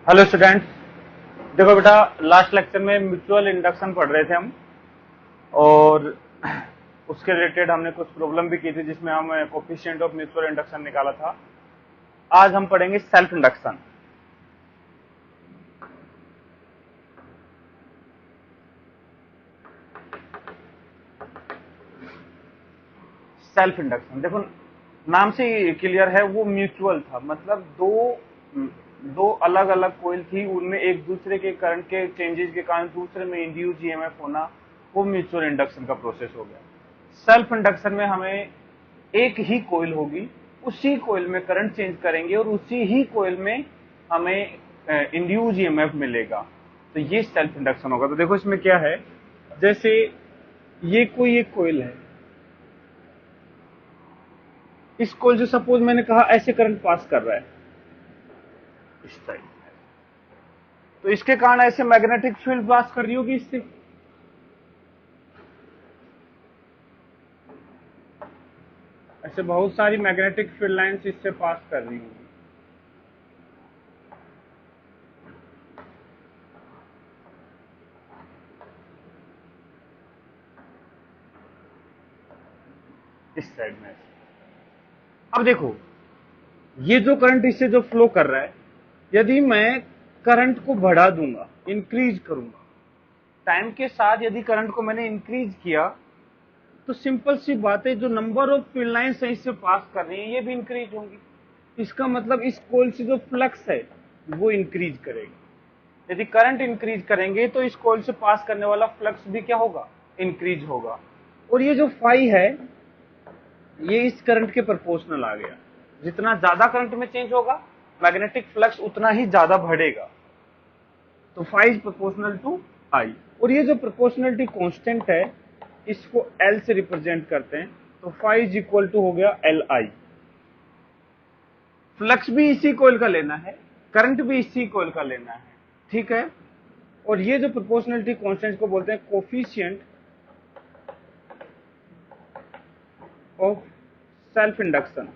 Hello student. देखो बेटा, last lecture में म्यूचुअल इंडक्शन पढ़ रहे थे हम, और उसके रिलेटेड हमने कुछ प्रॉब्लम भी की थी जिसमें हम कोफिशिएंट ऑफ म्यूचुअल इंडक्शन निकाला था। आज हम पढ़ेंगे सेल्फ इंडक्शन। सेल्फ इंडक्शन देखो, नाम से ही क्लियर है, वो म्यूचुअल था। मतलब दो अलग अलग कॉइल थी, उनमें एक दूसरे के करंट के चेंजेस के कारण दूसरे में इंड्यूस ईएमएफ होना, वो म्यूचुअल इंडक्शन का प्रोसेस हो गया। सेल्फ इंडक्शन में हमें एक ही कॉइल होगी, उसी कॉइल में करंट चेंज करेंगे और उसी ही कॉइल में हमें इंड्यूस ईएमएफ मिलेगा, तो ये सेल्फ इंडक्शन होगा। तो देखो इसमें क्या है, जैसे ये कोई एक कॉइल है, इस कॉइल से सपोज मैंने कहा ऐसे करंट पास कर रहा है इस टाइप, तो इसके कारण ऐसे मैग्नेटिक फील्ड पास कर रही होगी इससे, ऐसे बहुत सारी मैग्नेटिक फील्ड लाइंस इससे पास कर रही होंगी। इस साइड में अब देखो, ये जो करंट इससे जो फ्लो कर रहा है, यदि मैं करंट को बढ़ा दूंगा, इंक्रीज करूंगा, टाइम के साथ यदि करंट को मैंने इंक्रीज किया, तो सिंपल सी बात है, जो नंबर ऑफ फील्ड लाइंस इससे पास कर रही है ये भी इंक्रीज होंगी। इसका मतलब इस कॉइल से जो फ्लक्स है वो इंक्रीज करेगा। यदि करंट इंक्रीज करेंगे तो इस कॉइल से पास करने वाला फ्लक्स भी क्या होगा, इंक्रीज होगा। और ये जो फाई है ये इस करंट के प्रोपोर्शनल आ गया। जितना ज्यादा करंट में चेंज होगा, मैग्नेटिक फ्लक्स उतना ही ज्यादा बढ़ेगा। तो फाई इज प्रोपोर्शनल टू आई। और ये जो प्रोपोर्शनलिटी कांस्टेंट है, इसको एल से रिप्रेजेंट करते हैं, तो फाई इज इक्वल टू हो गया एल आई। फ्लक्स भी इसी कॉइल का लेना है, करंट भी इसी कॉइल का लेना है, ठीक है। और ये जो प्रोपोर्शनलिटी कांस्टेंट को बोलते हैं कोफिशिएंट ऑफ सेल्फ इंडक्शन।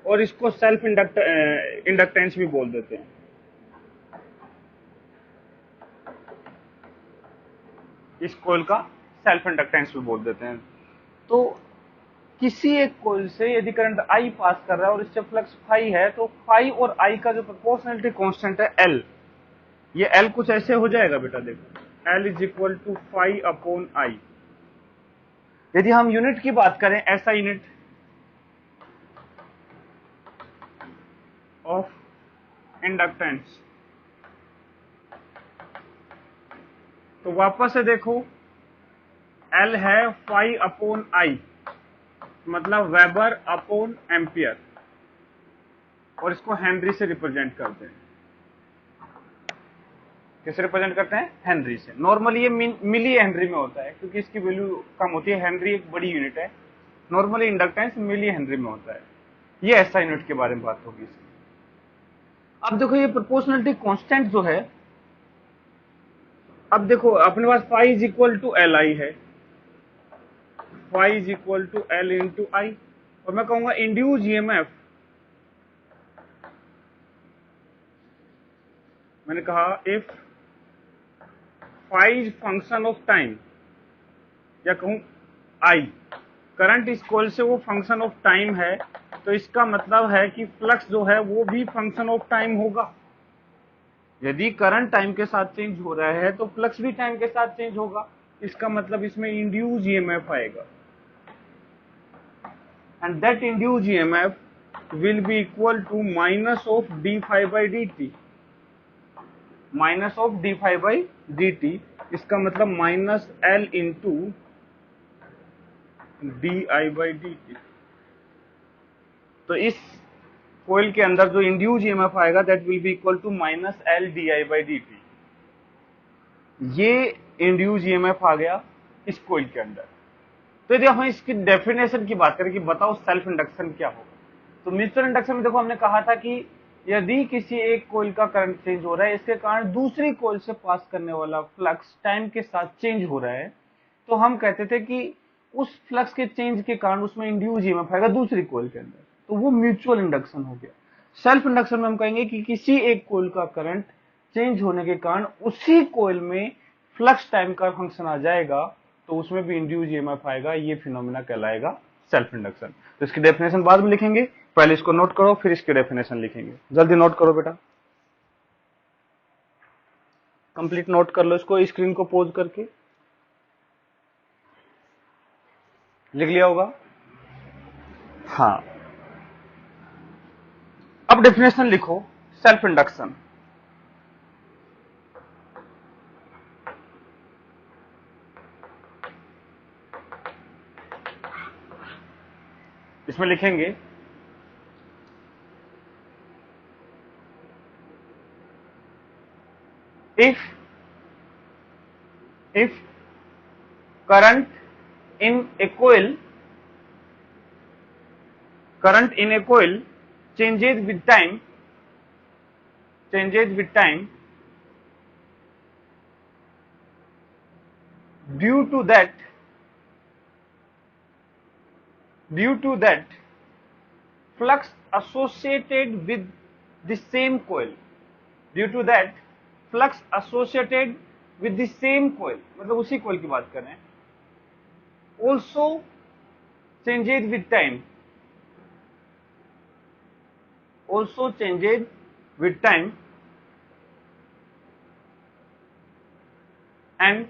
और इसको सेल्फ इंडक्टेंस भी बोल देते हैं। इस कॉइल का सेल्फ इंडक्टेंस भी बोल देते हैं। तो किसी एक कॉइल से यदि करंट आई पास कर रहा है और इससे फ्लक्स फाई है, तो फाई और आई का जो प्रोपोर्शनलिटी कांस्टेंट है एल, ये एल कुछ ऐसे हो जाएगा बेटा, देखो L is equal to phi upon I. यदि हम यूनिट की बात करें, ऐसा यूनिट ऑफ इंडक्टेंस, तो वापस से देखो, एल है फाई अपॉन आई, मतलब वेबर अपॉन एम्पियर, और इसको हेनरी से रिप्रेजेंट करते हैं। किससे रिप्रेजेंट करते हैं, हेनरी से। नॉर्मली ये मिली हेनरी में होता है, क्योंकि इसकी वैल्यू कम होती है। हेनरी एक बड़ी यूनिट है, नॉर्मली इंडक्टेंस मिली हेनरी में होता है। ये ऐसा यूनिट के बारे में बात होगी इसकी। अब देखो ये प्रोपोर्शनलिटी कांस्टेंट जो है, अब देखो अपने पास phi is equal to L I है, phi is equal to L into I. और मैं कहूंगा इंड्यूस ईएमएफ, मैंने कहा if phi is function of time, या कहूं आई, करंट इस कॉइल से वो फंक्शन ऑफ टाइम है, तो इसका मतलब है कि फ्लक्स जो है वो भी फंक्शन ऑफ टाइम होगा। यदि करंट टाइम के साथ चेंज हो रहा है तो फ्लक्स भी टाइम के साथ चेंज होगा। इसका मतलब इसमें इंड्यूस ईएमएफ आएगा, and that induce EMF will be equal to minus of d phi by D t, minus of d phi by D t. इसका मतलब minus L into d I by D t. तो इस coil के अंदर जो induce EMF आएगा, that will be equal to minus L D I by D t. ये induce EMF आ गया इस कोयल के अंदर। तो यदि हम इसकी डेफिनेशन की बात करें कि बताओ सेल्फ इंडक्शन क्या होगा, तो म्यूचुअल इंडक्शन में देखो हमने कहा था कि यदि किसी एक कोयल का करंट चेंज हो रहा है, इसके कारण दूसरी कोयल से पास करने वाला फ्लक्स टाइम के साथ चेंज हो रहा है, तो हम कहते थे कि उस फ्लक्स के चेंज के कारण उसमें इंड्यूस ईएमएफ आएगा दूसरी कॉइल के अंदर, तो वो म्यूचुअल इंडक्शन हो गया। सेल्फ इंडक्शन में हम कहेंगे कि किसी एक कॉइल का करंट चेंज होने के कारण उसी कॉइल में फ्लक्स टाइम का फंक्शन आ जाएगा, तो उसमें भी इंड्यूस ईएमएफ आएगा, ये फिनोमेना कहलाएगा सेल्फ इंडक्शन। तो इसकी डेफिनेशन बाद में लिखेंगे, पहले इसको नोट करो फिर इसकी डेफिनेशन लिखेंगे। जल्दी नोट करो बेटा, कंप्लीट नोट कर लो इसको, स्क्रीन को पॉज करके। लिख लिया होगा? हाँ, अब डेफिनेशन लिखो सेल्फ इंडक्शन। इसमें लिखेंगे if current in a coil changes with time due to that flux associated with the same coil, मतलब उसी coil की बात कर रहे हैं, also changes with time and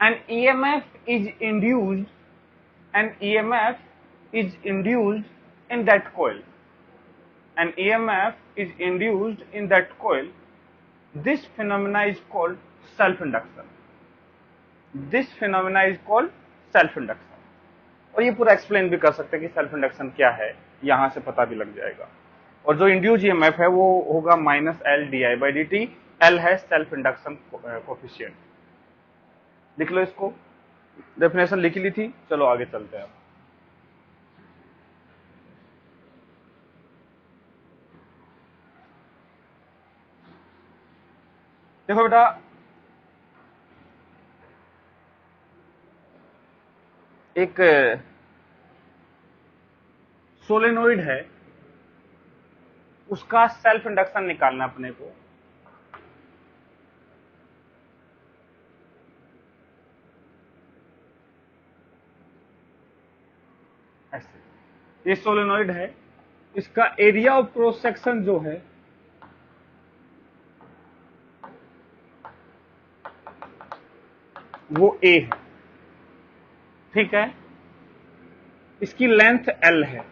an EMF is induced in that coil. This phenomena is called self-induction. और ये पूरा एक्सप्लेन भी कर सकते हैं कि सेल्फ इंडक्शन क्या है, यहां से पता भी लग जाएगा। और जो इंड्यूस ईएमएफ है वो होगा -L/di/dt। L है सेल्फ इंडक्शन कोफिशिएंट। लिख लो इसको, डेफिनेशन लिख ली थी, चलो आगे चलते हैं। देखो बेटा, एक सोलेनोइड है, उसका सेल्फ इंडक्शन निकालना अपने को। ऐसे ये सोलेनोइड है, इसका एरिया ऑफ क्रॉस सेक्शन जो है वो A है, ठीक है। इसकी लेंथ L है,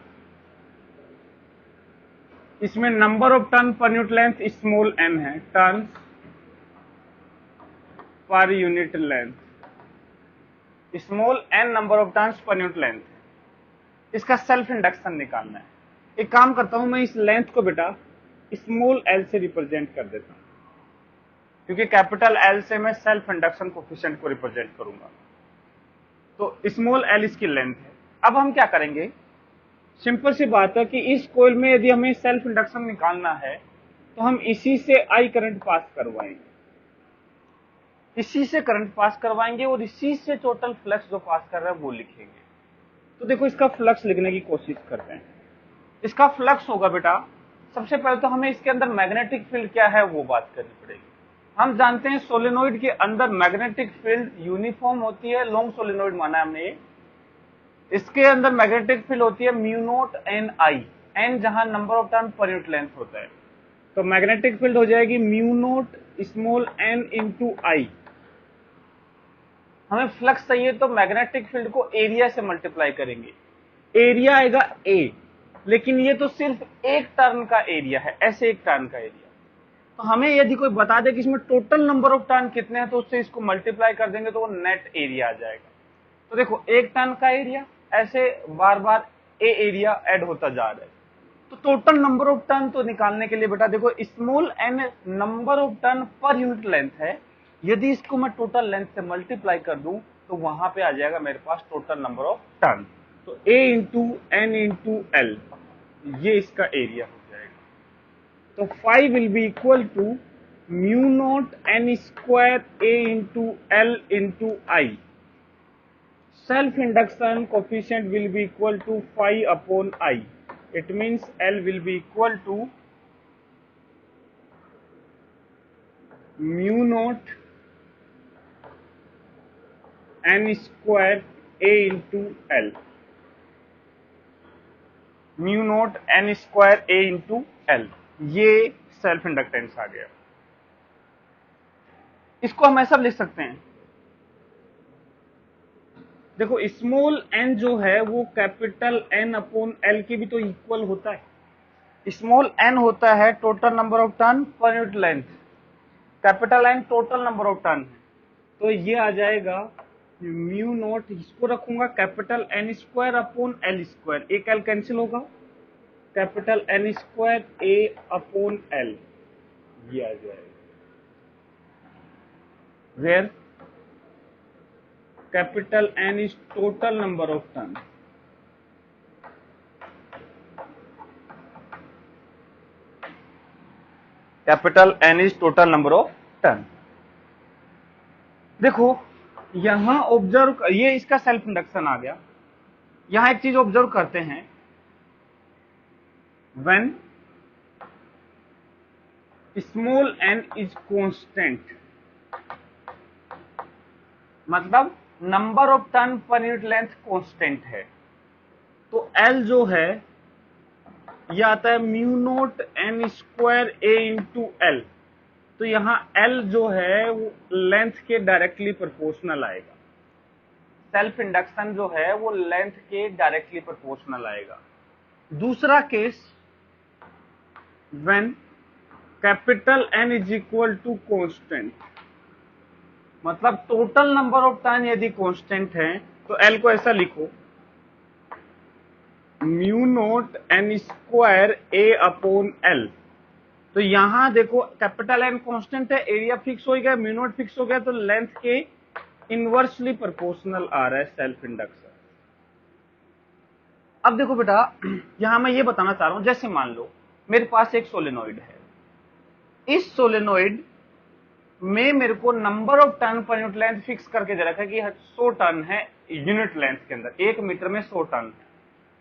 इसमें नंबर ऑफ टर्न पर यूनिट लेंथ स्मॉल n है, टर्न पर unit length, small n number of turns per unit length. इसका सेल्फ इंडक्शन निकालना है। एक काम करता हूं, मैं इस लेंथ को बेटा स्मॉल l से रिप्रेजेंट कर देता हूं, क्योंकि कैपिटल L से मैं सेल्फ इंडक्शन कोफिशिएंट को रिप्रेजेंट करूंगा। तो स्मॉल l इसकी लेंथ है। अब हम क्या करेंगे, सिंपल सी बात है कि इस कॉइल में यदि हमें सेल्फ इंडक्शन निकालना है तो हम इसी से I करंट पास करवाएंगे, और इसी से टोटल फ्लक्स जो पास कर रहा है वो लिखेंगे। तो देखो, इसका फ्लक्स लिखने की कोशिश करते हैं। इसका फ्लक्स होगा बेटा, सबसे पहले तो हमें इसके अंदर मैग्नेटिक फील्ड क्या है वो बात करनी पड़ेगी। हम जानते हैं सोलेनोइड के अंदर मैग्नेटिक फील्ड यूनिफॉर्म होती है, लॉन्ग सोलेनोइड माना है हमने ये। इसके अंदर मैग्नेटिक फील्ड होती है μ0 n I, n जहां नंबर ऑफ टर्न पर यूनिट लेंथ होता है, तो मैग्नेटिक फील्ड हो जाएगी μ0 स्मॉल n इंटू I। हमें फ्लक्स चाहिए तो मैग्नेटिक फील्ड को एरिया से मल्टीप्लाई करेंगे, एरिया आएगा A, लेकिन ये तो सिर्फ एक टर्न का एरिया है, ऐसे एक टर्न का एरिया। तो हमें यदि कोई बता दे कि इसमें टोटल नंबर ऑफ टर्न कितने हैं, तो उससे इसको मल्टीप्लाई कर देंगे तो वो नेट एरिया आ जाएगा। तो देखो, एक टर्न का एरिया, ऐसे बार बार ए एरिया ऐड होता जा रहा है। तो टोटल नंबर ऑफ टर्न तो निकालने के लिए बेटा देखो, small n number of turn पर यूनिट लेंथ है, यदि इसको मैं टोटल लेंथ से मल्टीप्लाई कर दूं तो वहां पे आ जाएगा मेरे पास टोटल नंबर ऑफ टर्न। तो A into n into L, ये इसका एरिया हो जाएगा। तो phi will be equal to mu naught n square A into L into I. Self induction coefficient will be equal to phi upon I. It means L will be equal to mu naught n square A into L. Mu naught n square A into L. ये self inductance आ गया. इसको हम ऐसा लिख सकते हैं. देखो small n जो है वो कैपिटल N अपॉन L के भी तो इक्वल होता है. स्मॉल n होता है टोटल नंबर ऑफ टर्न पर unit length, capital N total number of turn है. तो ये आ जाएगा म्यू नॉट, इसको रखूंगा capital N square upon L square, एक L कैंसिल होगा, capital N square A upon L, ये आ जाएगा. Where capital N is total number of turn. Capital N is total number of turn. देखो यहां observe, ये इसका सेल्फ इंडक्शन आ गया. यहां एक चीज ऑब्जर्व करते हैं, when small n is constant, मतलब नंबर ऑफ टर्न पर यूनिट लेंथ कांस्टेंट है, तो L जो है ये आता है mu naught N square A into L. तो यहां L जो है वो लेंथ के डायरेक्टली प्रोपोर्शनल आएगा. सेल्फ इंडक्शन जो है वो लेंथ के डायरेक्टली प्रोपोर्शनल आएगा. दूसरा case, when capital N is equal to constant, मतलब टोटल नंबर ऑफ टर्न यदि कांस्टेंट है तो L को ऐसा लिखो, म्यू नोट एन स्क्वायर ए अपॉन एल. तो यहां देखो कैपिटल N कांस्टेंट है, एरिया फिक्स हो गया, म्यू नोट फिक्स हो गया, तो लेंथ के इनवर्सली प्रोपोर्शनल आ रहा है सेल्फ इंडक्शन. अब देखो बेटा, यहां मैं ये बताना चाह रहा हूं, जैसे मान लो मेरे पास एक सोलेनोइड है. इस सोलेनोइड में मेरे को नंबर ऑफ टर्न पर यूनिट लेंथ फिक्स करके दे रखा है कि 100 टर्न है यूनिट लेंथ के अंदर, 1 मीटर में 100 टर्न है.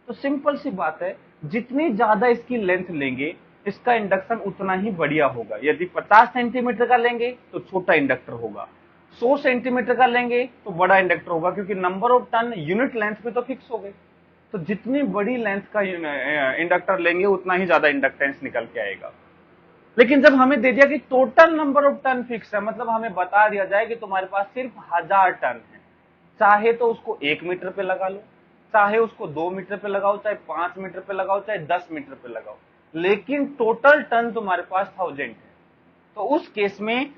तो सिंपल सी बात है, जितनी ज्यादा इसकी लेंथ लेंगे इसका इंडक्शन उतना ही बढ़िया होगा. यदि 50 सेंटीमीटर का लेंगे तो छोटा इंडक्टर होगा, 100 सेंटीमीटर का लेंगे तो बड़ा इंडक्टर होगा, क्योंकि number of turn unit length पे तो फिक्स हो गए. तो जितनी बड़ी लेंथ का इंडक्टर लेंगे उतना ही ज्यादा इंडक्टेंस निकल के आएगा. लेकिन जब हमें दे दिया कि total number of turn fix है, मतलब हमें बता दिया जाए कि तुम्हारे पास सिर्फ 1000 टर्न है, चाहे तो उसको 1 मीटर पे लगा लो, चाहे उसको 2 मीटर पे लगाओ, चाहे 5 मीटर पे लगाओ, चाहे 10 मीटर पे लगाओ, लेकिन टोटल टर्न तुम्हारे पास 1000 है. तो उस केस में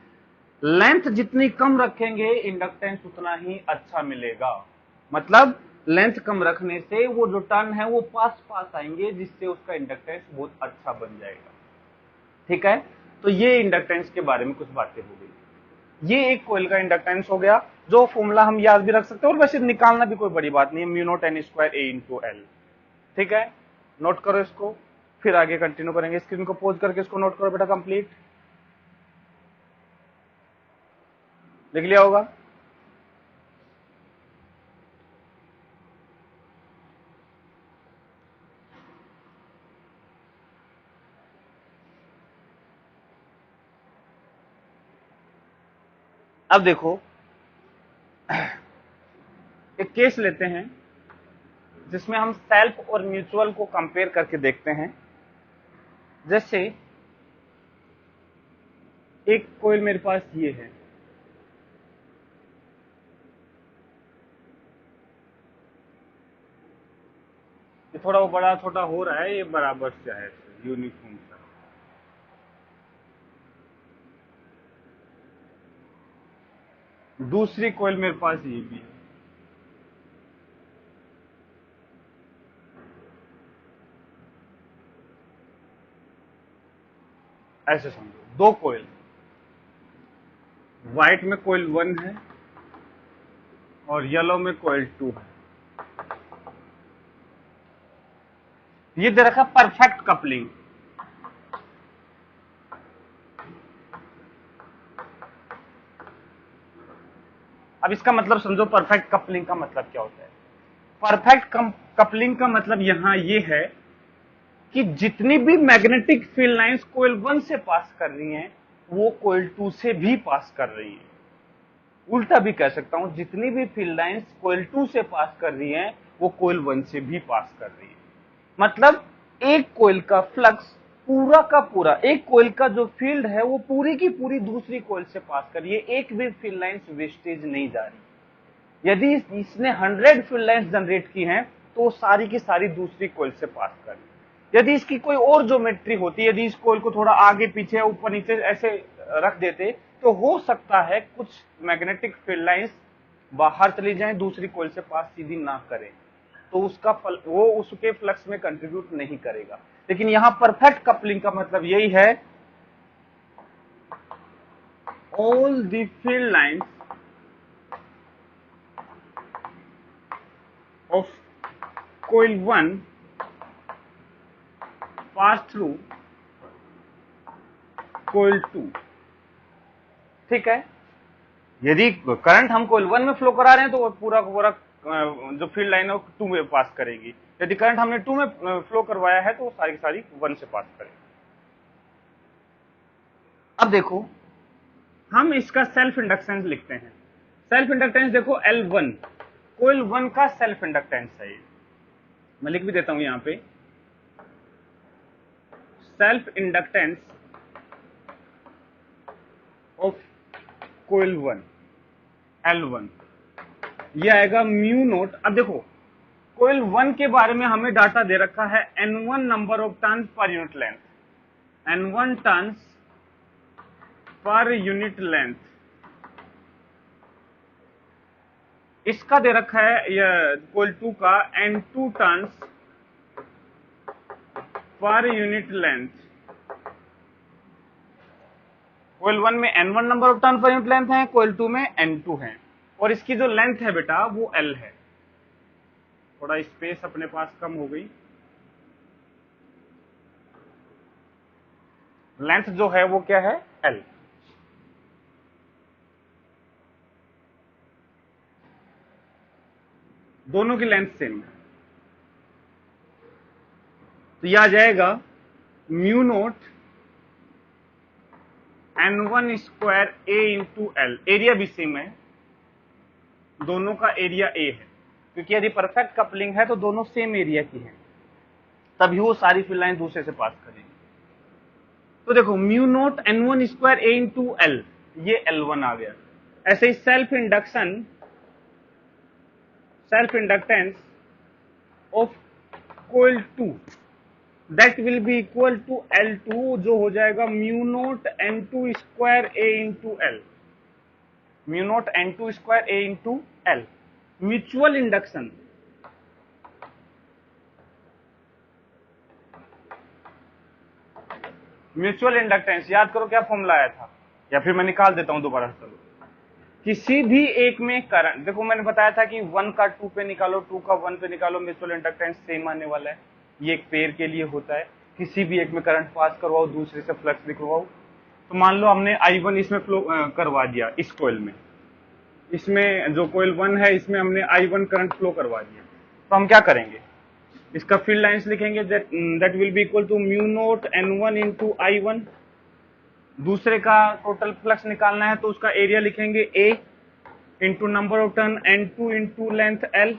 लेंथ जितनी कम रखेंगे इंडक्टेंस उतना ही अच्छा मिलेगा. मतलब लेंथ कम रखने से वो जो टर्न है वो पास पास आएंगे, जिससे उसका इंडक्टेंस बहुत अच्छा बन जाएगा. ठीक है, तो ये इंडक्टेंस के बारे में कुछ बातें हो गई. ये एक कोयल का इंडक्टेंस हो गया, जो फॉर्मूला हम याद भी रख सकते हैं, और वैसे निकालना भी कोई बड़ी बात नहीं है, mu naught n square A into L. ठीक है, नोट करो इसको, फिर आगे कंटिन्यू करेंगे. स्क्रीन को पॉज करके इसको नोट करो बेटा, कंप्लीट लिख लिया होगा. अब देखो एक केस लेते हैं जिसमें हम सेल्फ और म्यूचुअल को कंपेयर करके देखते हैं. जैसे एक कोयल मेरे पास ये है, ये थोड़ा वो बड़ा छोटा हो रहा है, ये बराबर से है, यूनिफॉर्म सा. दूसरी कोयल मेरे पास ये भी है. ऐसे समझो, दो कोयल, व्हाइट में कोयल 1 है और येलो में कोयल 2 है. ये दे रखा परफेक्ट कपलिंग. अब इसका मतलब समझो परफेक्ट कपलिंग का मतलब क्या होता है। परफेक्ट कपलिंग का मतलब यहां ये है कि जितनी भी मैग्नेटिक फील्ड लाइंस कोइल 1 से पास कर रही हैं वो कोइल 2 से भी पास कर रही है। उल्टा भी कह सकता हूं, जितनी भी फील्ड लाइंस कोइल 2 से पास कर रही हैं वो कोइल 1 से भी पास कर रही है। मतलब एक कोइल का फ्लक्स पूरा का पूरा, एक कोइल का जो फील्ड है वो पूरी की पूरी दूसरी कोइल से पास कर रही है, एक भी फील्ड लाइंस वेस्टेज नहीं जा रही। यदि इसने 100 फील्ड लाइंस जनरेट की हैं तो सारी की सारी दूसरी कोइल से पास कर रही है। यदि इसकी कोई और ज्योमेट्री होती, यदि इस कोइल को थोड़ा आगे पीछे ऊपर नीचे ऐसे रख देते तो हो सकता है कुछ मैग्नेटिक फील्ड लाइंस बाहर चली जाएं, दूसरी कोइल से पास सीधी ना करें, तो उसका वो उसके फ्लक्स में कंट्रीब्यूट नहीं करेगा। लेकिन यहां परफेक्ट कपलिंग का मतलब यही है, all the field lines of coil 1 pass through coil 2। ठीक है, यदि करंट हम कोइल 1 में फ्लो करा रहे हैं तो वो पूरा पूरा जो फील्ड लाइन है वो 2 में पास करेगी। यदि करंट हमने 2 में फ्लो करवाया है तो वो सारी की सारी 1 से पास करेगी। अब देखो हम इसका सेल्फ इंडक्टेंस लिखते हैं। सेल्फ इंडक्टेंस देखो L1 कोइल 1 का सेल्फ इंडक्टेंस है। ये मैं लिख भी देता हूं यहां पे, self inductance of coil 1 L1 ये आएगा म्यू नोट। अब देखो कोइल 1 के बारे में हमें डाटा दे रखा है N1 number of turns per unit length, N1 turns per unit length. इसका दे रखा है यह कोइल 2 का N2 turns per unit length. Coil 1 में N1 नंबर ऑफ टर्न पर यूनिट लेंथ है, कोइल 2 में N2 है, और इसकी जो लेंथ है बेटा वो L है। थोड़ा स्पेस अपने पास कम हो गई, लेंथ जो है वो क्या है L। दोनों की लेंथ सेम है, तो यह आ जाएगा mu naught N1 square A into L। Area भी सेम है, दोनों का एरिया A है, क्योंकि यदि परफेक्ट कपलिंग है तो दोनों सेम एरिया की है, तभी वो सारी फील्ड लाइन दूसरे से पास करेंगे। तो देखो mu naught N1 square A into L, ये L1 आ गया। ऐसे ही self inductance of coil 2 that will be equal to L2, जो हो जाएगा mu naught N2 square A into L, mu naught N2 square A into L। Mutual induction, mutual inductance याद करो क्या फॉर्मूला आया था, या फिर मैं निकाल देता हूं दोबारा। चलो किसी भी एक में करंट, देखो मैंने बताया था कि 1 का 2 पे निकालो, 2 का 1 पे निकालो, म्यूचुअल इंडक्टेंस सेम आने वाला है। ये एक पेयर के लिए होता है, किसी भी एक में करंट पास करवाओ, दूसरे से फ्लक्स निकलवाओ। तो मान लो हमने I1 इसमें फ्लो करवा दिया, इस कोइल में, इसमें जो कोइल 1 है इसमें हमने I1 करंट फ्लो करवा दिया, तो हम क्या करेंगे, इसका फील्ड लाइंस लिखेंगे, that will be equal to mu naught N1 into I1। दूसरे का टोटल फ्लक्स निकालना है तो उसका एरिया लिखेंगे A into number of turn N2 into length L।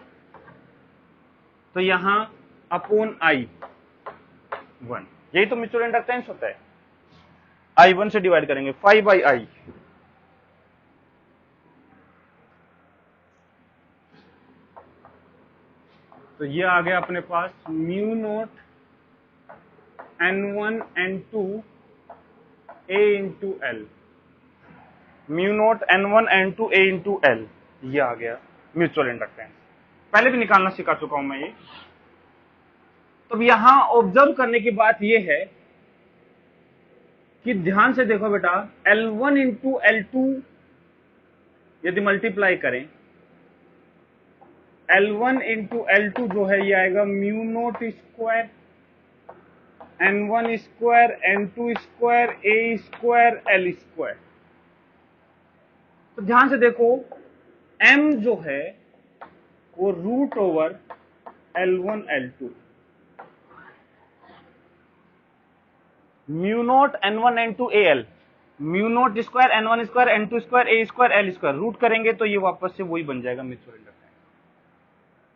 तो यहां अपॉन I1, यही तो म्यूचुअल इंडक्टेंस होता है। I1 से डिवाइड करेंगे 5/I, तो ये आ गया अपने पास mu naught N1 N2 A into L, mu naught N1 N2 A into L, ये आ गया म्यूचुअल इंडक्टेंस। पहले भी निकालना सिखा चुका हूं मैं ये। तो यहां ऑब्जर्व करने की बात ये है कि ध्यान से देखो बेटा, L1 इंटू L2 यदि मल्टीप्लाई करें, L1 इंटू L2 जो है ये आएगा mu naught square N1 square N2 square A square L square. तो ध्यान से देखो, m जो है वो root over L1 L2 mu naught N1 N2 AL mu naught square N1 square N2 square A square L square root करेंगे तो ये वापस से वही बन जाएगा म्यूचुअल इंडक्टेंस।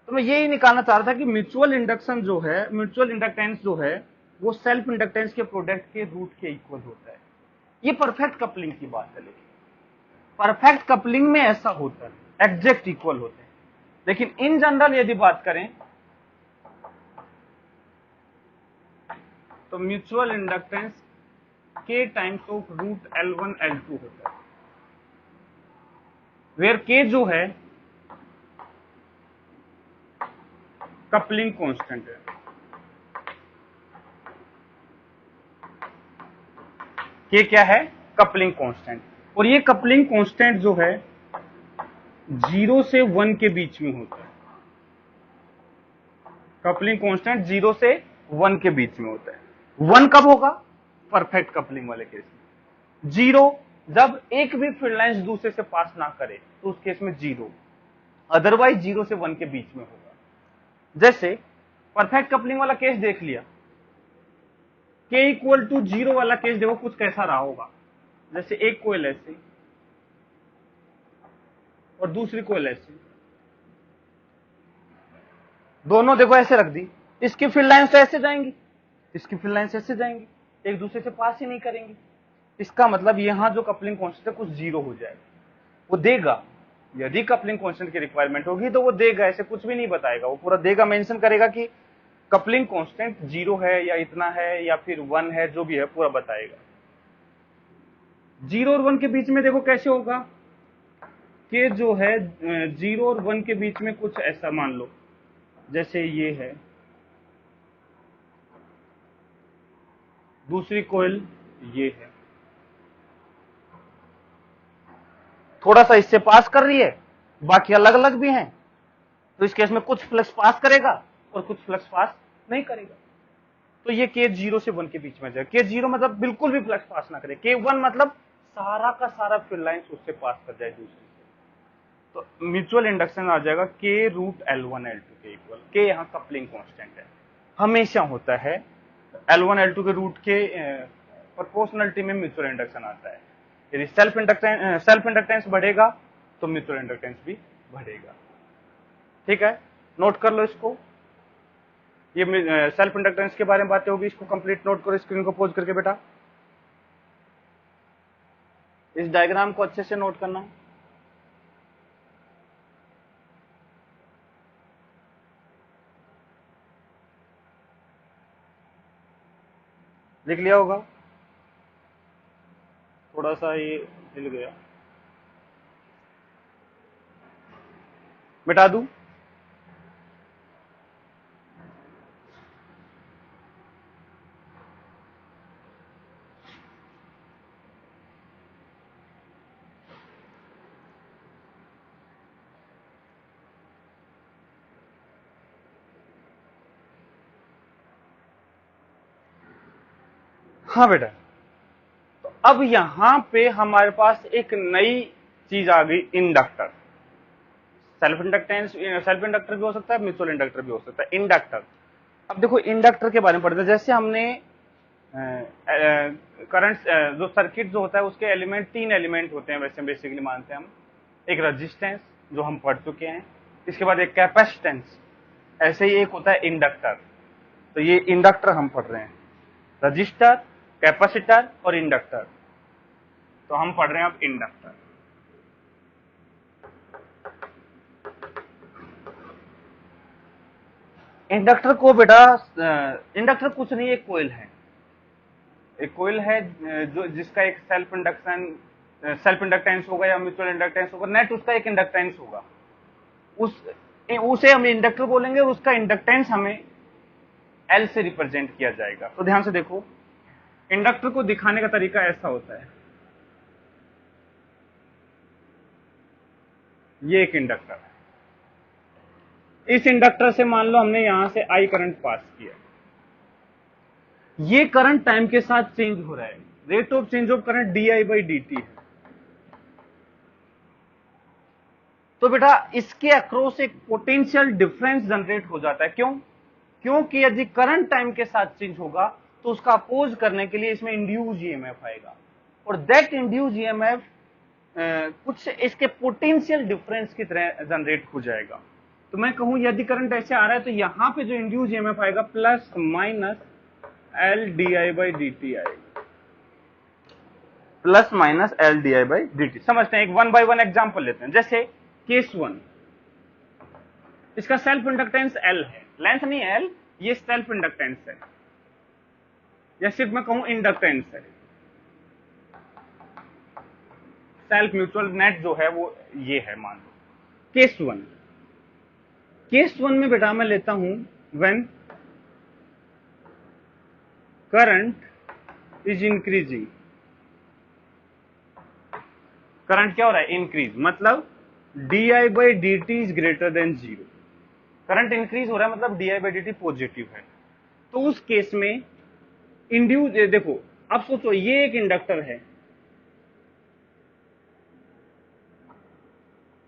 तो मैं यही निकालना चाह रहा था कि म्यूचुअल इंडक्शन जो है, म्यूचुअल इंडक्टेंस जो है वो सेल्फ इंडक्टेंस के प्रोडक्ट के रूट के इक्वल होता है। ये परफेक्ट कपलिंग की बात है, लेकिन परफेक्ट कपलिंग में ऐसा होता है, एग्जैक्ट इक्वल होते हैं। लेकिन इन जनरल यदि बात करें तो mutual inductance k times of root L1 L2 होता है, वेयर k जो है कपलिंग कांस्टेंट है। k क्या है? Coupling constant. और ये कपलिंग कांस्टेंट जो है 0 से 1 के बीच में होता है। कपलिंग कांस्टेंट 0 से 1 के बीच में होता है। 1 कब होगा? परफेक्ट कपलिंग वाले केस में। 0 जब एक भी फील्ड लाइंस दूसरे से पास ना करे तो उस केस में 0, अदरवाइज 0 से 1 के बीच में होगा। जैसे परफेक्ट कपलिंग वाला केस देख लिया, k इक्वल टू 0 वाला केस देखो कुछ कैसा रहा होगा। जैसे एक कोयल ऐसे और दूसरी कोयल ऐसे, दोनों देखो ऐसे रख दी, इसकी फील्ड लाइंस तो ऐसे जाएंगी, इसकी फील्ड लाइंस ऐसे जाएंगी, एक दूसरे से पास ही नहीं करेंगी। इसका मतलब यहां जो कपलिंग कांस्टेंट है कुछ 0 हो जाएगा, वो देगा। यदि कपलिंग कांस्टेंट की रिक्वायरमेंट होगी तो वो देगा, ऐसे कुछ भी नहीं बताएगा, वो पूरा देगा, मेंशन करेगा कि कपलिंग कांस्टेंट 0 है या इतना है या फिर 1 है, जो भी है पूरा बताएगा। 0 और 1 के बीच में देखो कैसे होगा कि जो है 0 और 1 के बीच में कुछ ऐसा मान लो, जैसे ये है, दूसरी कोयल ये है, थोड़ा सा इससे पास कर रही है, बाकी अलग अलग भी हैं, तो इस केस में कुछ फ्लक्स पास करेगा और कुछ फ्लक्स पास नहीं करेगा। तो ये k 0 से 1 के बीच में जाए। k 0 मतलब बिल्कुल भी फ्लक्स पास ना करे, k 1 मतलब सारा का सारा फील्ड लाइंस उससे पास कर जाए दूसरे से। तो म्यूचुअल इंडक्शन आ जाएगा k रूट L1 L2 के इक्वल। k यहाँ कपलिंग कांस्टेंट है, हमेशा होता है L1 L2 के रूट के प्रोपोर्शनलिटी में म्यूचुअल इंडक्शन आता है। यदि सेल्फ इंडक्टेंस बढ़ेगा तो म्यूचुअल इंडक्टेंस भी बढ़ेगा। ठीक है, नोट कर लो इसको। ये सेल्फ इंडक्टेंस के बारे में बातें होगी, इसको कंप्लीट नोट करो स्क्रीन को पॉज करके बेटा। इस डायग्राम को अच्छे से नोट करना है। लिख लिया होगा, थोड़ा सा ये हिल गया, मिटा दूं? हाँ बेटा, तो अब यहां पे हमारे पास एक नई चीज आ गई, इंडक्टर। सेल्फ इंडक्टर भी हो सकता है, म्यूचुअल इंडक्टर भी हो सकता है, इंडक्टर। अब देखो इंडक्टर के बारे में पढ़ते हैं। जैसे हमने करंट जो सर्किट जो होता है उसके एलिमेंट 3 एलिमेंट होते हैं वैसे बेसिकली मानते हैं हम। एक रेजिस्टेंस जो हम पढ़ चुके हैं, इसके बाद एक कैपेसिटेंस, ऐसे ही एक होता है इंडक्टर। तो ये इंडक्टर हम पढ़ रहे हैं, रजिस्टर, कैपेसिटर और इंडक्टर। तो हम पढ़ रहे हैं अब इंडक्टर। इंडक्टर को बेटा, इंडक्टर कुछ नहीं, एक कोयल है। एक कोयल है जो जिसका एक सेल्फ इंडक्टेंस होगा या म्यूचुअल इंडक्टेंस होगा, नेट उसका एक इंडक्टेंस होगा, उसे हम इंडक्टर बोलेंगे और उसका इंडक्टेंस हमें L से रिप्रेजेंट किया जाएगा। तो ध्यान से देखो, इंडक्टर को दिखाने का तरीका ऐसा होता है, ये एक इंडक्टर है, इस इंडक्टर से मान लो हमने यहां से I करंट पास किया, ये करंट टाइम के साथ चेंज हो रहा है, rate of change of current di/dt है। तो बेटा इसके अक्रॉस एक पोटेंशियल डिफरेंस जनरेट हो जाता है। क्यों? क्योंकि यदि करंट टाइम के साथ चेंज होगा तो उसका अपोज करने के लिए इसमें इंड्यूस ईएमएफ आएगा, और दैट इंड्यूस ईएमएफ कुछ इसके पोटेंशियल डिफरेंस की तरह जनरेट हो जाएगा। तो मैं कहूं यदि करंट ऐसे आ रहा है तो यहां पे जो इंड्यूस ईएमएफ आएगा plus minus L D I by D T आएगा, plus minus L D I by D T. समझते हैं, एक 1 by 1 एग्जाम्पल लेते हैं। जैसे केस 1, इसका सेल्फ इंडक्टेंस एल है, लेंथ नहीं है एल, ये सेल्फ इंडक्टेंस है, या सिर्फ मैं कहूं इंडक्टेंस है। सेल्फ म्यूचुअल नेट जो है वो ये है, मान लो केस 1। केस 1 में बेटा मैं लेता हूं when current is increasing. Current क्या हो रहा है? इंक्रीज, मतलब D I by D T is greater than zero. Current increase हो रहा है मतलब D I by D T positive है। तो उस केस में इंड्यूस, देखो अब सोचो ये एक इंडक्टर है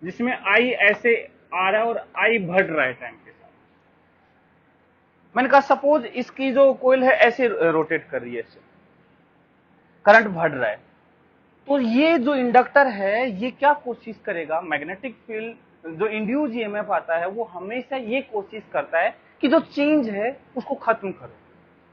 जिसमें आई ऐसे आ रहा है और आई बढ़ रहा है टाइम के साथ। मैंने कहा सपोज इसकी जो कोयल है ऐसे रोटेट कर रही है, ऐसे करंट बढ़ रहा है, तो ये जो इंडक्टर है ये क्या कोशिश करेगा? मैग्नेटिक फील्ड जो इंड्यूस ईएमएफ आता है वो हमेशा ये कोशिश करता है कि जो चेंज है उसको खत्म करो।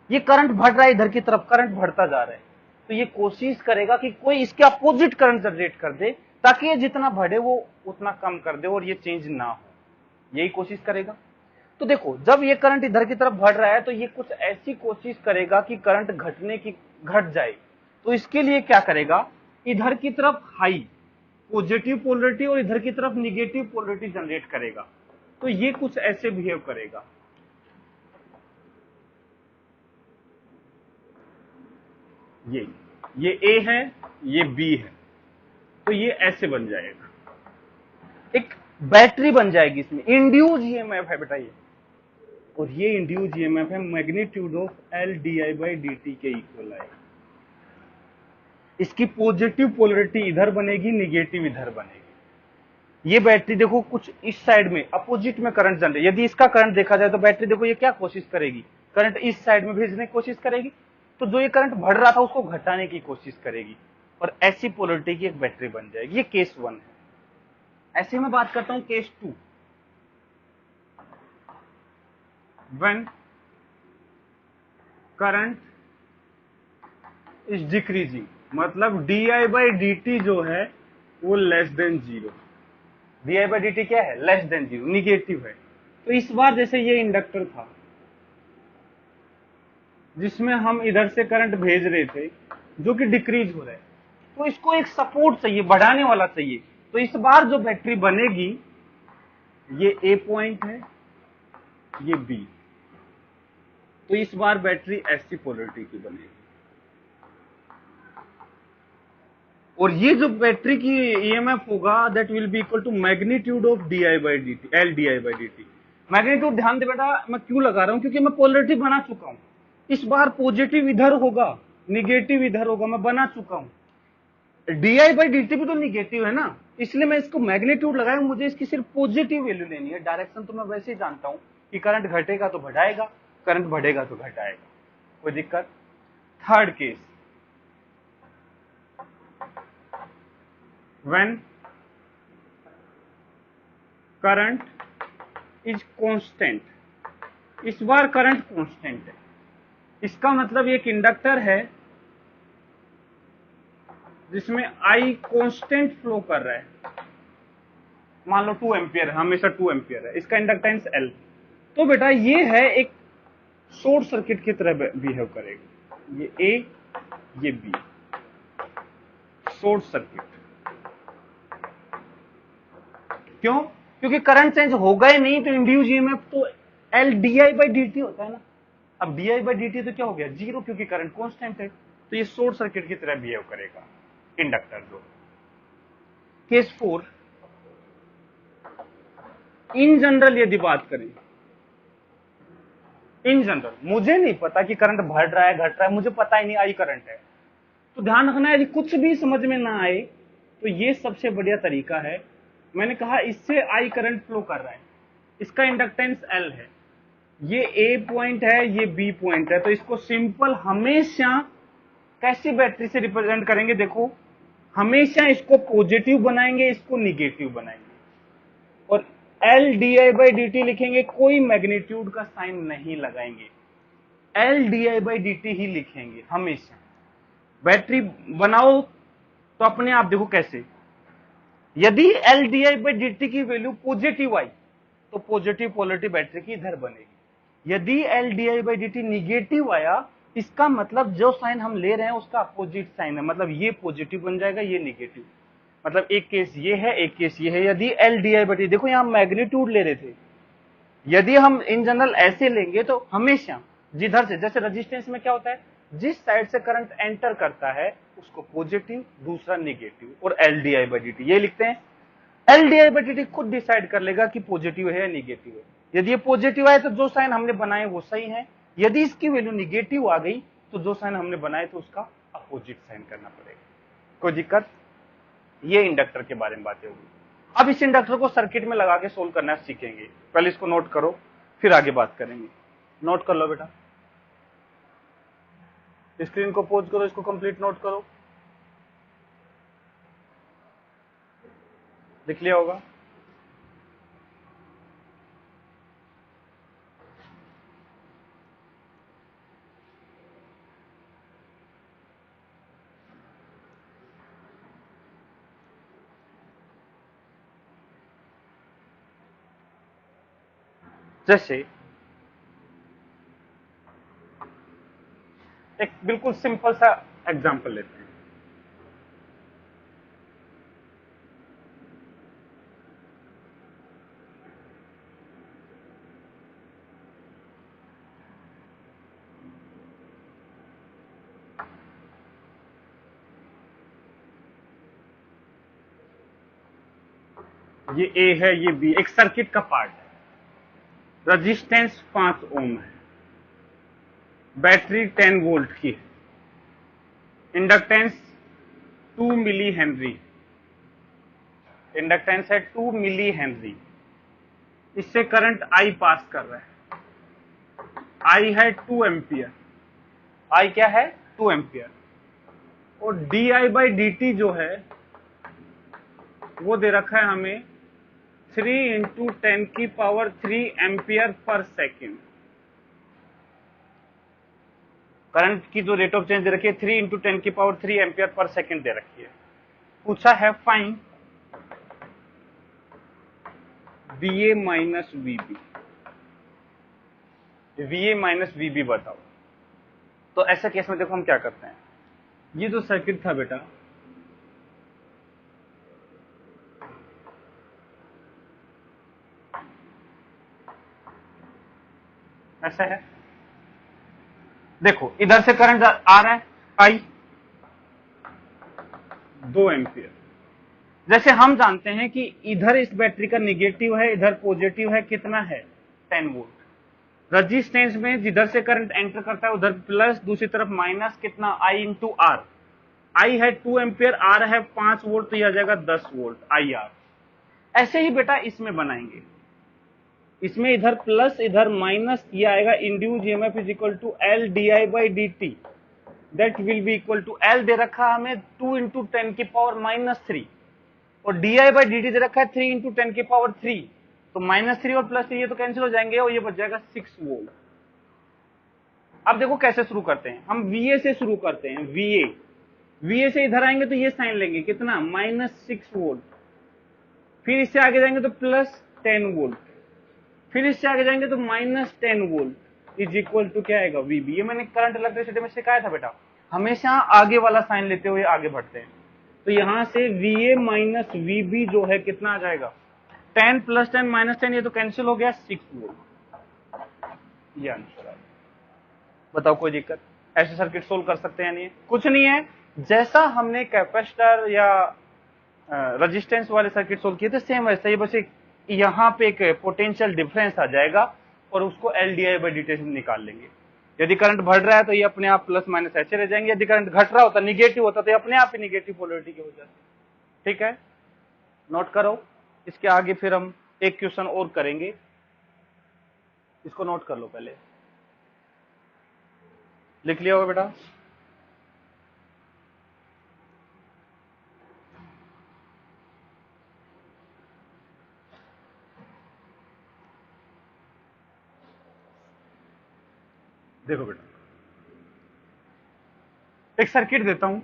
ये करंट बढ़ रहा है इधर की तरफ, करंट बढ़ता जा रहा है, तो ये कोशिश करेगा कि कोई इसके अपोजिट करंट जनरेट कर दे ताकि ये जितना बढ़े वो उतना कम कर दे और ये चेंज ना हो, यही कोशिश करेगा। तो देखो जब ये करंट इधर की तरफ बढ़ रहा है तो ये कुछ ऐसी कोशिश करेगा कि करंट घट जाए। तो इसके लिए क्या करेगा? इधर की तरफ हाई पॉजिटिव पोलरिटी और इधर की तरफ निगेटिव पोलरिटी जनरेट करेगा। तो ये कुछ ऐसे बिहेव करेगा। ये ए है, ये बी है, तो ये ऐसे बन जाएगा, एक बैटरी बन जाएगी। इसमें इंड्यूस ईएमएफ है बेटा ये, और ये इंड्यूस ईएमएफ है magnitude of L D I by D T के इक्वल आएगा। इसकी पॉजिटिव पोलरिटी इधर बनेगी, निगेटिव इधर बनेगी। ये बैटरी देखो कुछ इस साइड में अपोजिट में करंट जनरेट, यदि इसका करंट देखा जाए तो बैटरी देखो ये क्या कोशिश करेगी? करंट इस साइड में भेजने की कोशिश करेगी, तो जो ये करंट बढ़ रहा था उसको घटाने की कोशिश करेगी, और ऐसी पोलरिटी की एक बैटरी बन जाएगी। ये केस 1 है। ऐसे मैं बात करता हूं case 2, when current is decreasing, मतलब D I by D T जो है वो less than zero. D I by D T क्या है? लेस देन जीरो, निगेटिव है। तो इस बार जैसे ये इंडक्टर था जिसमें हम इधर से करंट भेज रहे थे जो कि डिक्रीज हो रहा है, तो इसको एक सपोर्ट चाहिए, बढ़ाने वाला चाहिए। तो इस बार जो बैटरी बनेगी, ये ए पॉइंट है, ये बी, तो इस बार बैटरी ऐसी पोलरिटी की बनेगी, और ये जो बैटरी की ईएमएफ होगा that will be equal to magnitude of D I by D T, L D I by D T. Magnitude ध्यान दे बेटा, मैं क्यों लगा रहा हूं? क्योंकि मैं पोलरिटी बना चुका हूं। इस बार पॉजिटिव इधर होगा, निगेटिव इधर होगा, मैं बना चुका हूं। D I by D T भी तो निगेटिव है ना, इसलिए मैं इसको मैग्नीट्यूड लगाया, मुझे इसकी सिर्फ पॉजिटिव वैल्यू लेनी है। डायरेक्शन तो मैं वैसे ही जानता हूं कि करंट घटेगा तो बढ़ाएगा, करंट बढ़ेगा तो घटाएगा, कोई दिक्कत? Third case, when current is constant, इस बार करंट कांस्टेंट है। इसका मतलब एक इंडक्टर है जिसमें I कांस्टेंट फ्लो कर रहा है, मान लो 2 एम्पियर है, हमेशा 2 एम्पियर है, इसका इंडक्टेंस L। तो बेटा ये है एक शॉर्ट सर्किट की तरह बिहेव करेगा, ये A ये B, शॉर्ट सर्किट। क्यों? क्योंकि करंट चेंज होगा ही नहीं, तो इंड्यूस ईएमएफ तो L D I by D T होता है ना। अब D I by D t तो क्या हो गया? जीरो, क्योंकि करंट कांस्टेंट है। तो ये शॉर्ट सर्किट की तरह बिहेव करेगा इंडक्टर जो। केस 4, इन जनरल यदि बात करें, इन जनरल मुझे नहीं पता कि करंट बढ़ रहा है घट रहा है, मुझे पता ही नहीं, आई करंट है। तो ध्यान रखना, यदि कुछ भी समझ में ना आए तो ये सबसे बढ़िया तरीका है मैंने कहा इससे आई करंट फ्लो कर रहा है, इसका इंडक्टेंस L है, ये A पॉइंट है, ये B पॉइंट है, तो इसको सिंपल हमेशा कैसी बैटरी से रिप्रेजेंट करेंगे? देखो, हमेशा इसको पॉजिटिव बनाएंगे, इसको निगेटिव बनाएंगे, और L di/dt लिखेंगे, कोई मैग्नीट्यूड का साइन नहीं लगाएंगे, L di/dt ही लिखेंगे हमेशा। बैटरी बनाओ तो अपने आप देखो कैसे, यदि L di/dt की वैल्यू पॉजिटिव आई तो पॉजिटिव पोलरिटी बैटरी की इधर बनेगी, यदि L di/dt निगेटिव आया इसका मतलब जो साइन हम ले रहे हैं उसका अपोजिट साइन है, मतलब ये पॉजिटिव बन जाएगा, ये निगेटिव, मतलब एक केस ये है, एक केस ये है। यदि L di/dt, देखो यहां मैग्नीट्यूड ले रहे थे, यदि हम इन जनरल ऐसे लेंगे तो हमेशा जिधर से, जैसे रेजिस्टेंस में क्या होता है, जिस साइड से करंट एंटर करता है उसको पॉजिटिव, दूसरा निगेटिव, और L di/dt ये लिखते हैं। L di/dt खुद डिसाइड कर लेगा कि पॉजिटिव है या निगेटिव है। यदि ये पॉजिटिव आए तो जो साइन हमने बनाए वो सही है, यदि इसकी वैल्यू निगेटिव आ गई तो जो साइन हमने बनाए तो उसका अपोजिट साइन करना पड़ेगा। कोई दिक्कत? ये इंडक्टर के बारे में बातें होगी। अब इस इंडक्टर को सर्किट में लगा के सोल्व करना सीखेंगे, पहले इसको नोट करो फिर आगे बात करेंगे। नोट कर लो बेटा, स्क्रीन को पॉज करो, इसको कंप्लीट नोट करो, लिख लिया होगा। जैसे एक बिल्कुल सिंपल सा एग्जांपल लेते हैं, ये A है, ये B, एक सर्किट का पार्ट है, रेजिस्टेंस 5 ओम है, बैटरी 10 वोल्ट की है, इंडक्टेंस 2 मिली हेनरी, इंडक्टेंस है 2 मिली हेनरी, इससे करंट I पास कर रहा है, I है 2 एम्पियर, I क्या है 2 एम्पियर, और di/dt जो है वो दे रखा है हमें 3 × 10⁻³ एम्पियर पर सेकेंड। करंट की जो रेट ऑफ चेंज दे रखी है 3 × 10⁻³ एम्पियर पर सेकेंड दे रखी है। पूछा है फाइंड VA माइनस VB, VA माइनस VB बताओ। तो ऐसा केस में देखो हम क्या करते हैं, ये जो सर्किट था बेटा, ऐसा है, देखो इधर से करंट आ रहा है I 2 एम्पियर, जैसे हम जानते हैं कि इधर इस बैटरी का निगेटिव है, इधर पॉजिटिव है, कितना है 10 वोल्ट। रेजिस्टेंस में जिधर से करंट एंटर करता है उधर प्लस, दूसरी तरफ माइनस, कितना I × R, I है 2 एम्पियर, R है 5 वोल्ट, तो यह आ जाएगा 10 वोल्ट IR। ऐसे ही बेटा इसमें बनाएंगे, इसमें इधर प्लस इधर माइनस, ये आएगा induce EMF = L di/dt, that will be equal to, L दे रखा हमें 2 × 10⁻³ और di/dt दे रखा है 3 × 10⁻³, तो -3 और +3 ये तो कैंसिल हो जाएंगे और ये बच जाएगा 6 वोल्ट। अब देखो कैसे शुरू करते हैं, हम VA से शुरू करते हैं, VA से इधर आएंगे तो ये साइन लेंगे, कितना -6 वोल्ट, फिर इससे आगे जाएंगे तो +10 वोल्ट, फिर इससे आगे जाएंगे तो -10 वोल्ट इज इक्वल टू क्या आएगा VB। ये मैंने करंट इलेक्ट्रिसिटी में सिखाया था बेटा, हमेशा आगे वाला साइन लेते हुए आगे बढ़ते हैं। तो यहां से VA माइनस VB जो है कितना आ जाएगा, 10 + 10 - 10, ये तो कैंसिल हो गया, 6 वोल्ट। ये आंसर है। बताओ कोई दिक्कत? ऐसे सर्किट सोल्व कर सकते हैं? नहीं, कुछ नहीं है, जैसा हमने कैपेसिटर या रेजिस्टेंस वाले सर्किट सोल्व किए थे सेम वैसा ही, बस एक यहाँ पे एक पोटेंशियल डिफरेंस आ जाएगा और उसको L di/dt से निकाल लेंगे। यदि करंट बढ़ रहा है तो ये अपने आप प्लस माइनस ऐसे रह जाएंगे, यदि करंट घट रहा होता, निगेटिव होता, तो ये अपने आप ही निगेटिव पोलरिटी के हो जाते। ठीक है, नोट करो। इसके आगे फिर हम एक क्वेश्चन और करेंगे, इसको नोट कर लो, पहले लिख लिया होगा बेटा। देखो बेटा, एक सर्किट देता हूं,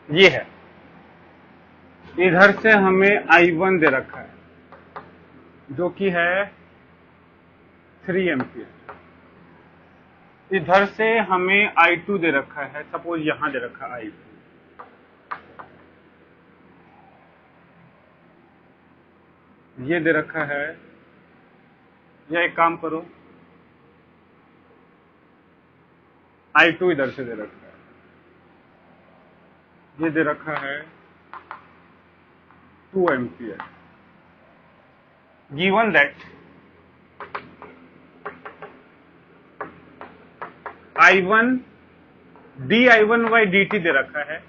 ये है, इधर से हमें I1 दे रखा है जो कि है 3 एम्पियर, इधर से हमें I2 दे रखा है, सपोज यहां दे रखा है I2, ये दे रखा है, या एक काम करो, I2 इधर से दे रखा है, ये दे रखा है 2 ampere. Given that I1 di1/dt दे रखा है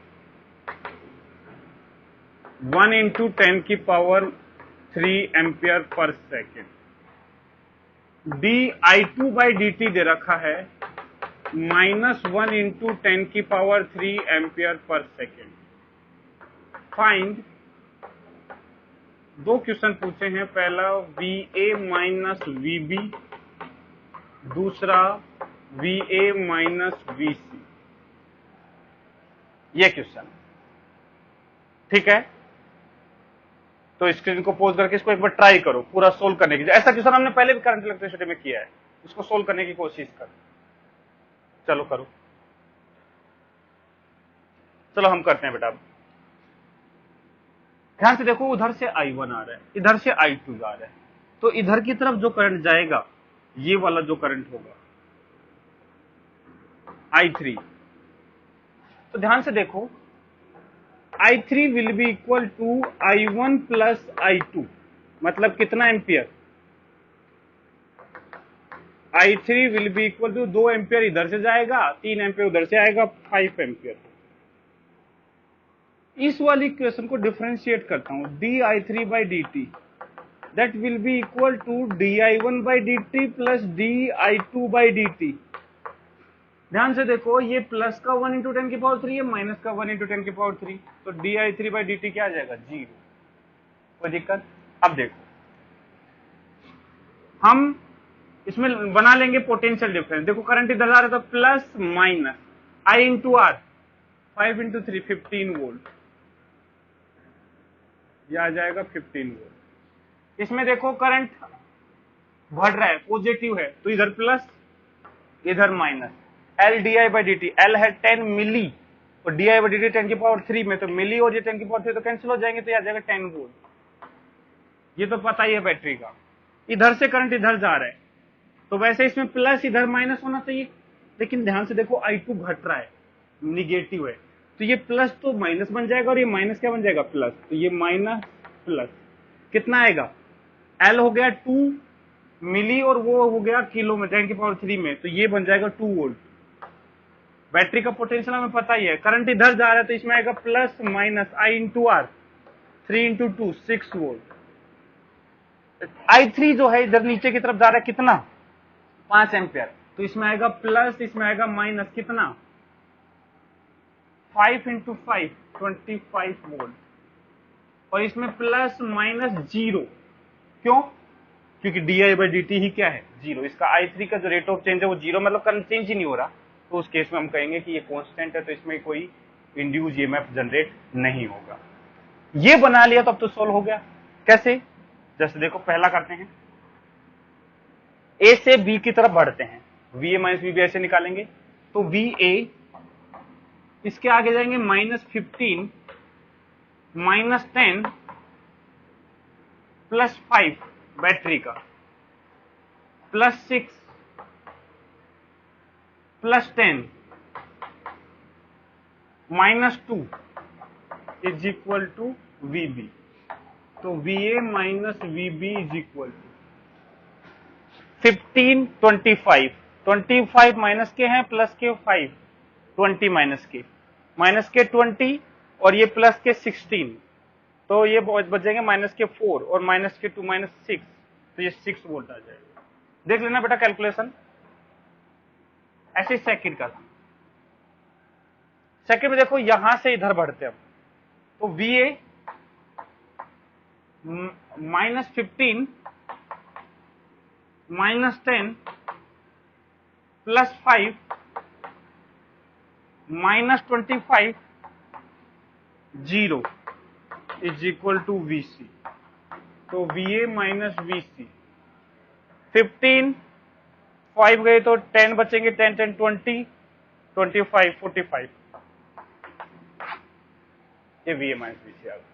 1 × 10⁻³ एम्पियर पर सेकेंड, di2/dt दे रखा है -1 × 10⁻³ एम्पियर पर सेकेंड। फाइंड, दो क्वेश्चन पूछे हैं, पहला VA माइनस VB, दूसरा VA माइनस VC, ये क्वेश्चन, ठीक है। तो स्क्रीन को पॉज करके इसको एक बार ट्राई करो पूरा सोल्व करने की। ऐसा क्वेश्चन हमने पहले भी करंट इलेक्ट्रिसिटी में किया है, इसको सोल्व करने की कोशिश करो। चलो करो, चलो हम करते हैं बेटा। ध्यान से देखो, उधर से I1 आ रहा है, इधर से I2 जा रहा है, तो इधर की तरफ जो करंट जाएगा ये वाला जो करंट होगा I3, तो ध्यान से देखो I3 will be equal to I1 plus I2, मतलब कितना ampere, I3 will be equal to 2 ampere इधर से जाएगा, 3 एम्पियर उधर से आएगा, 5 एम्पियर। इस वाली इक्वेशन को डिफरेंशिएट करता हूं, di3/dt that will be equal to di1/dt plus di2/dt। ध्यान से देखो, ये प्लस का 1 × 10⁻³ है, माइनस का 1 × 10⁻³, तो di3/dt क्या आ जाएगा, 0। कोई दिक्कत? अब देखो, हम इसमें बना लेंगे पोटेंशियल डिफरेंस। देखो करंट इधर आ रहा है तो plus minus I × R, 5 × 3 15 volt, ये आ जाएगा 15 वोल्ट। इसमें देखो करंट बढ़ रहा है, पॉजिटिव है, तो इधर प्लस इधर माइनस। L di/dt, L है 10 मिली और di/dt 10⁻³ में, तो मिली और ये 10⁻³ तो कैंसिल हो जाएंगे, तो ये आ जाएगा 10 वोल्ट। ये तो पता ही है बैटरी का। इधर से करंट इधर जा रहा है, तो वैसे इसमें प्लस इधर माइनस होना चाहिए, लेकिन ध्यान से देखो I2 घट रहा है, निगेटिव है, तो ये प्लस तो माइनस बन जाएगा और ये माइनस क्या बन जाएगा, प्लस। तो ये माइनस प्लस कितना आएगा, L हो गया 2 मिली और वो हो गया किलो में 10⁻³ में, तो ये बन जाएगा 2 वोल्ट। बैटरी का पोटेंशियल हमें पता ही है, करंट इधर जा रहा है तो इसमें आएगा plus minus I × R, 3 into 2 6 volt. I3 जो है इधर नीचे की तरफ जा रहा है कितना, 5 एम्पियर, तो इसमें आएगा प्लस, इसमें आएगा माइनस, कितना 5 इंटू 5 25 वोल्ट, और इसमें प्लस माइनस 0, क्यों, क्योंकि di/dt ही क्या है, 0। इसका I3 का जो रेट ऑफ चेंज है वो 0, मतलब करंट चेंज ही नहीं हो रहा, तो उस केस में हम कहेंगे कि ये कांस्टेंट है, तो इसमें कोई इंड्यूस ईएमएफ जनरेट नहीं होगा। ये बना लिया तो अब तो सोल्व हो गया। कैसे, जैसे देखो पहला करते हैं, ए से बी की तरफ बढ़ते हैं, V A minus V B ऐसे निकालेंगे, तो वी ए इसके आगे जाएंगे -15 -10 +5 बैटरी का, +6 +10 -2 इज इक्वल टू वीबी। तो VA माइनस VB is equal to 15 25, 25 minus के हैं, प्लस के 5, 20 माइनस के 20 और ये प्लस के 16, तो ये बचेंगे माइनस के 4 और माइनस के 2 -6, तो ये 6 वोल्ट आ जाएगा। देख लेना बेटा कैलकुलेशन, ऐसे सेकंड का था। सेकंड में देखो यहां से इधर बढ़ते अब, तो VA -15 -10 +5 -25 0 is equal to VC। तो VA माइनस VC, 15 5 गए तो 10 बचेंगे, 10 10 20 25 45, ये VA माइनस VC आ गया।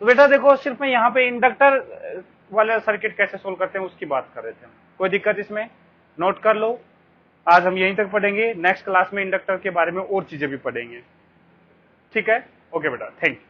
तो बेटा देखो सिर्फ मैं यहाँ पे इंडक्टर वाला सर्किट कैसे सोल्व करते हैं उसकी बात कर रहे थे, कोई दिक्कत इसमें, नोट कर लो। आज हम यहीं तक पढ़ेंगे, नेक्स्ट क्लास में इंडक्टर के बारे में और चीजें भी पढ़ेंगे। ठीक है, ओके बेटा, थैंक यू।